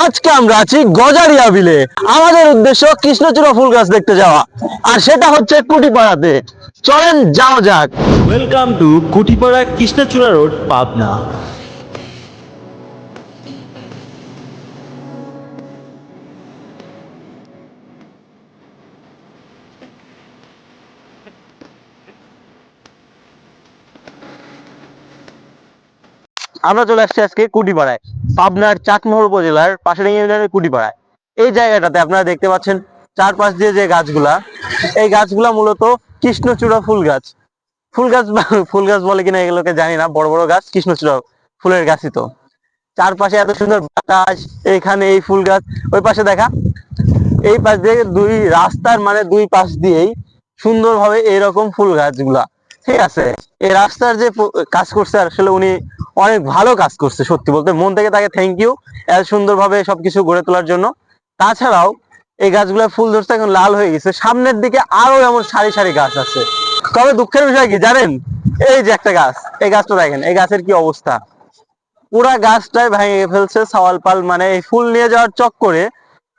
আজকে আমরা আছি গজারিয়া বিলে। আমাদের উদ্দেশ্য কৃষ্ণচূড়া ফুল গাছ দেখতে যাওয়া, আর সেটা হচ্ছে কুটিপাড়াতে। চলেন যাও যাক। ওয়েলকাম টু কুটিপাড়া কৃষ্ণচূড়া রোড, পাবনা। আমরা চলে আসছি আজকে কুটিপাড়ায়, পাবনার চাটমোহর উপজেলার পাশের ইউনিয়নের কুটিপাড়ায়। এই জায়গাটাতে আপনারা দেখতে পাচ্ছেন চারপাশ দিয়ে যে গাছগুলা, এই গাছগুলা মূলত কৃষ্ণচূড়া ফুল গাছ। ফুল গাছ বলে কিনা এগুলোকে জানি না, বড় বড় গাছ, কৃষ্ণচূড়া ফুলের গাছই তো। চারপাশে এত সুন্দর বাতাস, এখানে এই ফুল গাছ, ওই পাশে দেখা, এই পাশ দিয়ে দুই রাস্তার মানে দুই পাশ দিয়েই সুন্দরভাবে এরকম ফুল গাছগুলা, ঠিক আছে। এই রাস্তার যে কাজ করছে, আসলে উনি অনেক ভালো কাজ করছে, সত্যি বলতে মন থেকে তাকে থ্যাংক ইউ, এত সুন্দরভাবে সবকিছু গড়ে তোলার জন্য। তাছাড়াও এই গাছগুলা ফুল ধরছে, এখন লাল হয়ে গেছে, সামনের দিকে আরো এমন সারি সারি গাছ আছে। তবে দুঃখের বিষয় কি জানেন, এই যে একটা গাছ, এই গাছটা দেখেন, এই গাছের কি অবস্থা, পুরা গাছটাই ভেঙে ফেলছে সাওয়াল পাল, মানে এই ফুল নিয়ে যাওয়ার চক্করে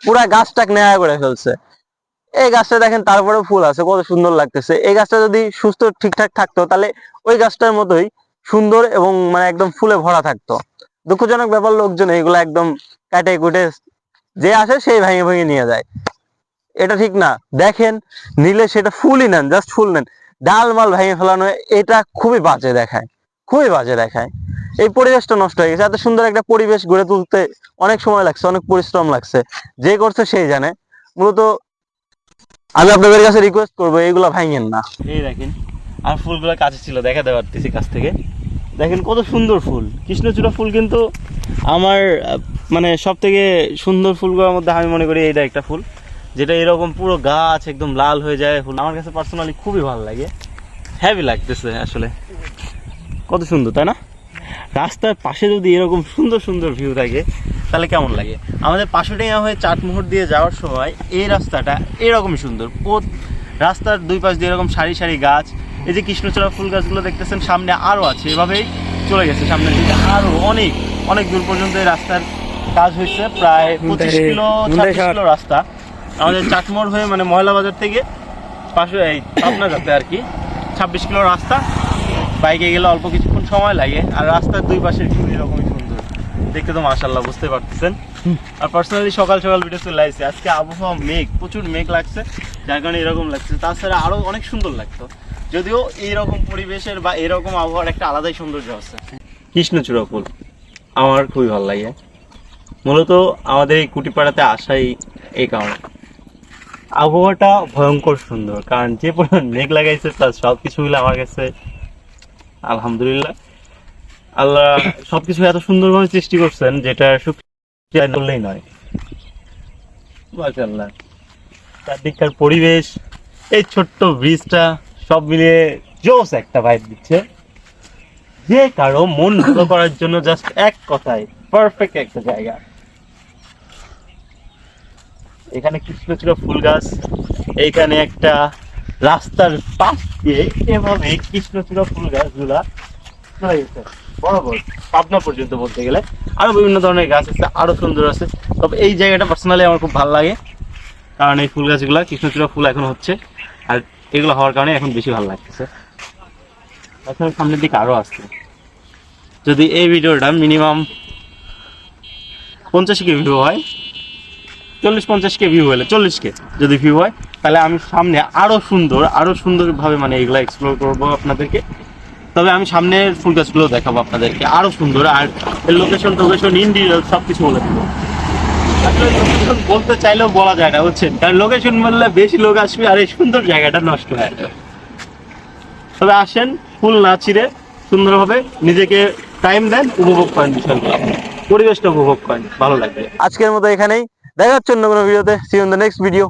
পুরা গাছটাকে নেয়া করে ফেলছে। এই গাছটা দেখেন, তারপরে ফুল আছে, কত সুন্দর লাগতেছে। এই গাছটা যদি সুস্থ ঠিকঠাক থাকতো, তাহলে ওই গাছটার মতোই সুন্দর এবং মানে একদম ফুলে ভরা থাকতো। দুঃখজনক ব্যাপার, লোকজন এগুলো একদম কাটে কুটে, যে আসে সেই ভেঙে ভেঙে নিয়ে যায়। এটা ঠিক না। দেখেন, নিলে সেটা ফুলই নেন, জাস্ট ফুল নেন, ডাল মাল ভেঙে ফেলানো, এটা খুবই বাজে দেখায়, খুবই বাজে দেখায়। এই পরিবেশটা নষ্ট হয়ে গেছে। এত সুন্দর একটা পরিবেশ গড়ে তুলতে অনেক সময় লাগছে, অনেক পরিশ্রম লাগছে, যে করছে সেই জানে। মূলত আমি আপনাদের কাছে রিকোয়েস্ট করবো, এইগুলা ভাঙেন না। এই দেখেন, আর ফুলগুলো কাছে ছিল, দেখাতে পারতেছি কাছ থেকে। দেখেন কত সুন্দর ফুল, কৃষ্ণচূড়া ফুল। কিন্তু আমার মানে সব থেকে সুন্দর ফুলগুলোর মধ্যে আমি মনে করি এইটা একটা ফুল, যেটা এরকম পুরো গাছ একদম লাল হয়ে যায়। ফুল আমার কাছে পার্সোনালি খুবই ভালো লাগে, হ্যাভি লাগতেছে আসলে। কত সুন্দর, তাই না? রাস্তার পাশে যদি এরকম সুন্দর সুন্দর ভিউ থাকে, তাহলে কেমন লাগে? আমাদের পাশুটিয়া হয়ে চাটমোহর দিয়ে যাওয়ার সময় এই রাস্তাটা এরকমই সুন্দর। রাস্তার দুই পাশ দিয়ে এরকম সারি সারি গাছ। এই যে কৃষ্ণচূড়া ফুল গাছগুলো দেখতেছেন, সামনে আরও আছে, এভাবেই চলে গেছে সামনের দিকে আরও অনেক অনেক দূর পর্যন্ত এই রাস্তার কাজ হয়েছে। প্রায় 25 কিলো 26 কিলো রাস্তা আমাদের চাটমোহর হয়ে, মানে ময়লা বাজার থেকে পাশে এই পাবনা যাতে আর কি 26 কিলো রাস্তা। বাইকে গেলে অল্প কিছুক্ষণ সময় লাগে, আর রাস্তার দুই পাশের ভিউ এরকমই সুন্দর দেখতে, তো মাশাআল্লাহ বুঝতে পারতেছেন। আর পার্সোনালি সকাল সকাল ভিডিও চলে আসছে, আজকে আবহাওয়া মেঘ, প্রচুর মেঘ লাগছে, যার কারণে এরকম লাগছে। তাছাড়া আরও অনেক সুন্দর লাগতো, যদিও এইরকম পরিবেশের বা এরকম আবহাওয়ার একটা আলাদাই সৌন্দর্য আছে। কৃষ্ণচূড়া ফুল আমার খুবই ভালো লাগে। মূলত আমাদের এই কুটিপাড়াতে আসাই এই কারণে। আবহাওয়াটা ভয়ঙ্কর সুন্দর, কারণ যে পরিমাণ মেঘ লাগাইছে তার সব কিছু মিলে আমার কাছে আলহামদুলিল্লাহ, আল্লাহ সবকিছু এত সুন্দরভাবে সৃষ্টি করছেন, যেটা শুকরিয়া করলেই নয়। মাশাআল্লাহ, চারদিককার পরিবেশ, এই ছোট্ট ব্রিজটা, সব মিলিয়ে জোস একটা ভাইব দিচ্ছে, যে কারো মন ভালো করার জন্য জাস্ট এক কথায় পারফেক্ট একটা জায়গা। এখানে কৃষ্ণচূড়া ফুল গাছ, এইখানে একটা রাস্তার পাশ দিয়ে এভাবে কৃষ্ণচূড়া ফুল গাছগুলা চলে গেছে বরাবর পাবনা পর্যন্ত। বলতে গেলে আরো বিভিন্ন ধরনের গাছ আছে, আরো সুন্দর আছে। তবে এই জায়গাটা পার্সোনালি আমার খুব ভালো লাগে, কারণ এই ফুল গাছগুলা, কৃষ্ণচূড়া ফুল এখন হচ্ছে, আর এগুলো হওয়ার কারণে এখন বেশি ভালো লাগতেছে। তাছাড়া সামনের দিকে আরো আসছে। যদি এই ভিডিওটা মিনিমাম 50K ভিউ হয়, 40-50K ভিউ হলে, 40K যদি ভিউ হয়, তাহলে আমি সামনে আরো সুন্দরভাবে মানে এগুলা এক্সপ্লোর করবো আপনাদেরকে। তবে আমি সামনের ফুল গাছগুলো দেখাবো আপনাদেরকে আরো সুন্দর, আর লোকেশন ইন্ডিভিজুয়াল সবকিছু বলে দেবো। আসলে লোকেশন বলতে চাইলেও বলা যায় না, বুঝছেন, কারণ লোকেশন বললে বেশি লোক আসবে আর এই সুন্দর জায়গাটা নষ্ট হয়ে যাবে। তবে আসেন, ফুল না ছিঁড়ে সুন্দরভাবে নিজেকে টাইম দেন, উপভোগ করেন, বিষয়গুলো পরিবেশটা উপভোগ করেন, ভালো লাগবে। আজকের মতো এখানেই, দেখা হচ্ছে অন্য কোনো ভিডিওতে। See you in the next video.